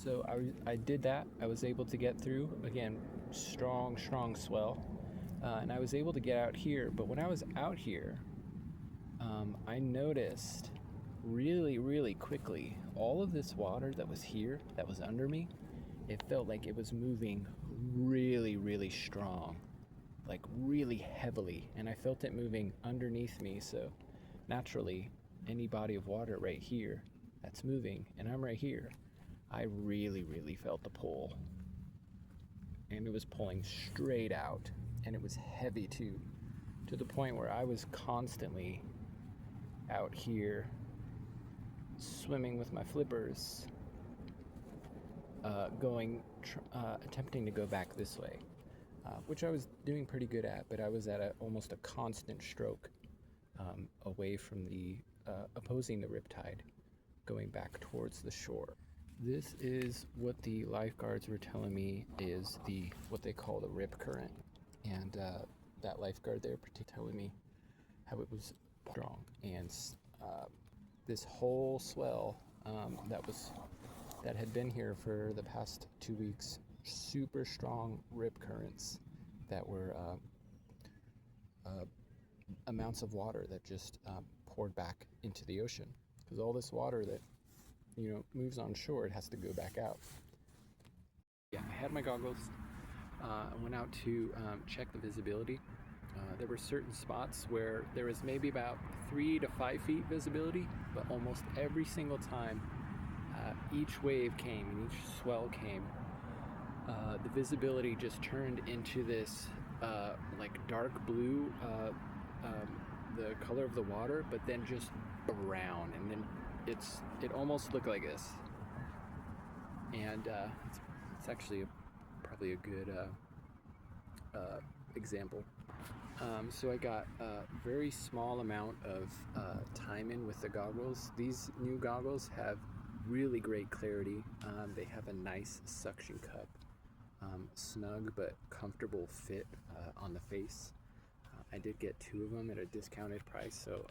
So I did that. I was able to get through. Again, strong swell. And I was able to get out here. But when I was out here, I noticed really quickly all of this water that was here, that was under me, it felt like it was moving really strong, like really heavily. And I felt it moving underneath me. So naturally, any body of water right here that's moving, and I'm right here, I really felt the pull. And it was pulling straight out, and it was heavy too, to the point where I was constantly out here swimming with my flippers, attempting to go back this way, which I was doing pretty good at, but I was at almost a constant stroke away from opposing the riptide, going back towards the shore. This is what the lifeguards were telling me is what they call the rip current, and that lifeguard there telling me how it was strong, and this whole swell that had been here for the past 2 weeks, super strong rip currents that were amounts of water that just poured back into the ocean, because all this water that moves on shore, it has to go back out. Yeah, I had my goggles. I went out to check the visibility. There were certain spots where there was maybe about 3 to 5 feet visibility, but almost every single time each wave came and each swell came, the visibility just turned into this like dark blue, the color of the water, but then just brown, and then it almost looked like this. And it's actually probably a good example. So I got a very small amount of time in with the goggles. These new goggles have really great clarity. They have a nice suction cup, snug but comfortable fit on the face. I did get 2 of them at a discounted price, so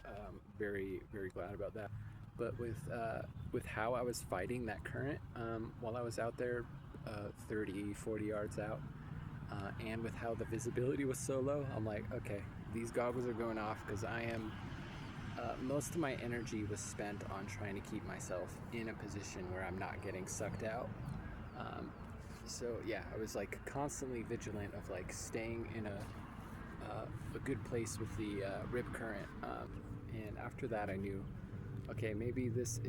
very glad about that. But with how I was fighting that current while I was out there 30-40 yards out, and with how the visibility was so low, I'm like, okay, these goggles are going off, because I am most of my energy was spent on trying to keep myself in a position where I'm not getting sucked out. So yeah, I was like constantly vigilant of like staying in a good place with the rip current, and after that I knew, okay, maybe this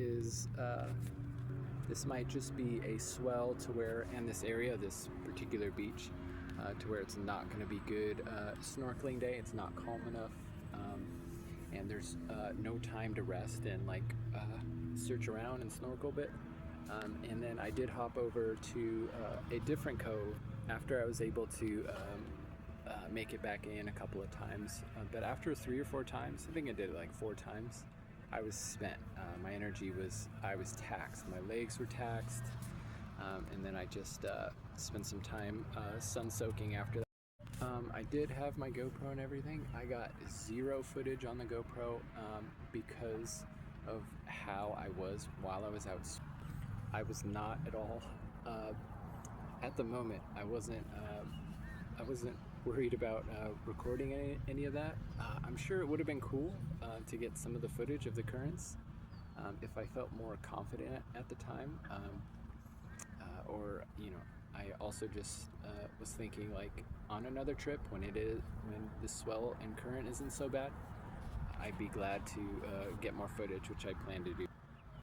might just be a swell to where, and this area, this particular beach, to where it's not going to be good snorkeling day. It's not calm enough, and there's no time to rest and like search around and snorkel a bit. And then I did hop over to a different cove after I was able to make it back in a couple of times. But after 3 or 4 times, I think I did it like 4 times, I was spent. My energy I was taxed. My legs were taxed. And then I just spent some time sun soaking after that. I did have my GoPro and everything. I got 0 footage on the GoPro because of how I was while I was out. I was not at all, at the moment, I wasn't worried about recording any of that. I'm sure it would have been cool to get some of the footage of the currents if I felt more confident at the time. Or I also just was thinking, like, on another trip when the swell and current isn't so bad, I'd be glad to get more footage, which I plan to do.